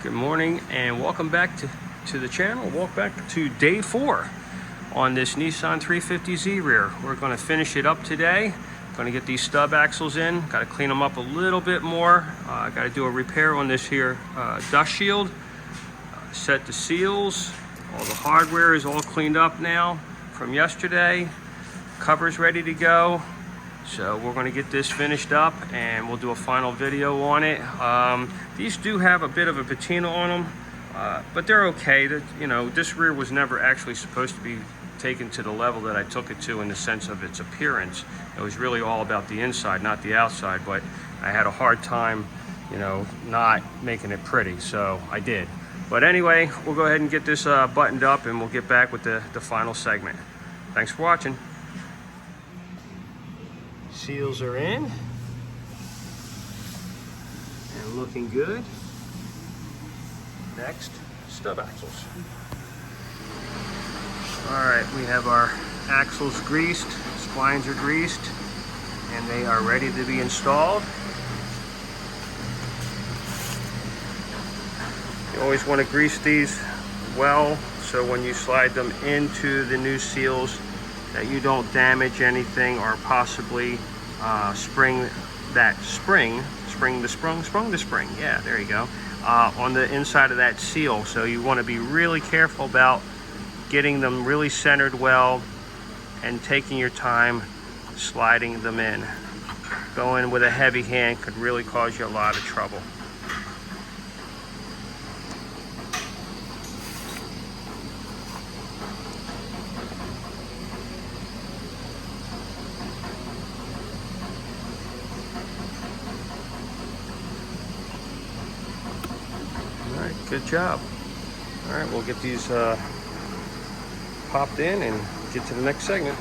Good morning and welcome back to the channel. Welcome back to day 4 on this Nissan350Z rear. We're going to finish it up today. Going to get these stub axles in. Got to clean them up a little bit more. Got to do a repair on this here dust shield. Set the seals. All the hardware is all cleaned up now from yesterday. Cover's ready to go. So we're going to get this finished up and we'll do a final video on it. These do have a bit of a patina on them, but they're okay. This rear was never actually supposed to be taken to the level that I took it to in the sense of its appearance. It was really all about the inside, not the outside, but I had a hard time, not making it pretty, so I did. But anyway, we'll go ahead and get this buttoned up and we'll get back with the final segment. Thanks for watching. Seals are in and looking good. Next, stub axles. All right, we have our axles greased, splines are greased, and they are ready to be installed. You always want to grease these well so when you slide them into the new seals that you don't damage anything or possibly sprung the spring, yeah, there you go, on the inside of that seal. So you want to be really careful about getting them really centered well and taking your time sliding them in. Going with a heavy hand could really cause you a lot of trouble. Good job. All right, we'll get these popped in and get to the next segment.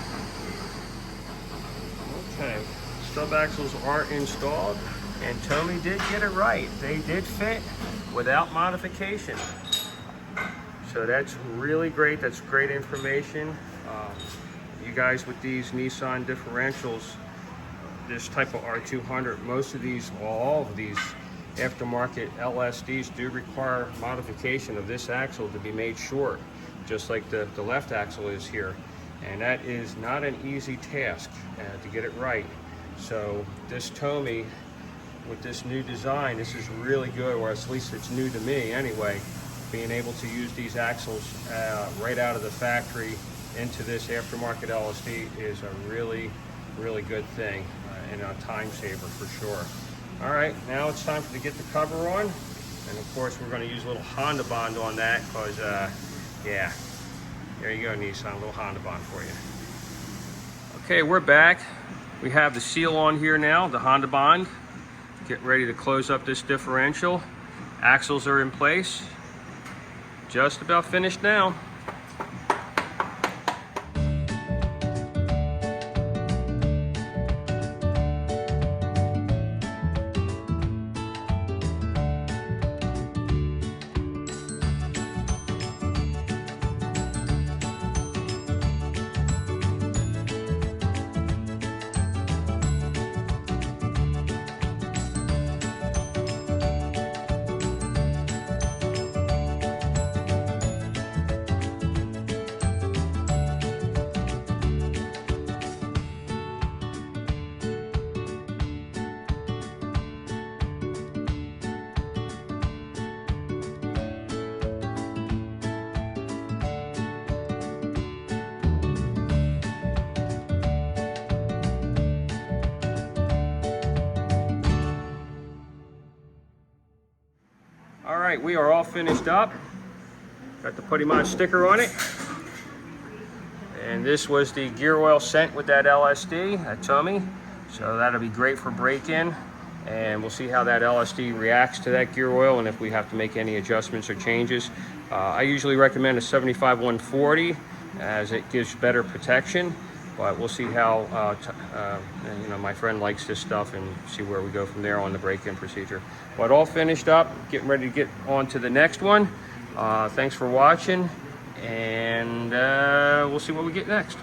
Okay, stub axles are installed, and Tommy did get it right. They did fit without modification. So that's really great. That's great information. You guys with these Nissan differentials, this type of R200, most of these, all of these aftermarket LSDs do require modification of this axle to be made short, just like the left axle is here. And that is not an easy task to get it right. So this Tommy, with this new design, this is really good, or at least it's new to me anyway. Being able to use these axles right out of the factory into this aftermarket LSD is a really, really good thing and a time saver for sure. All right, now it's time to get the cover on. And of course, we're gonna use a little Honda Bond on that because, yeah, there you go, Nissan, a little Honda Bond for you. Okay, we're back. We have the seal on here now, the Honda Bond. Getting ready to close up this differential. Axles are in place. Just about finished now. All right, we are all finished up. Got the PuddyMod sticker on it. And this was the gear oil sent with that LSD, that Tommy. So that'll be great for break-in. And we'll see how that LSD reacts to that gear oil and if we have to make any adjustments or changes. I usually recommend a 75-140 as it gives better protection. But we'll see how, my friend likes this stuff and see where we go from there on the break-in procedure. But all finished up, getting ready to get on to the next one. Thanks for watching, and we'll see what we get next.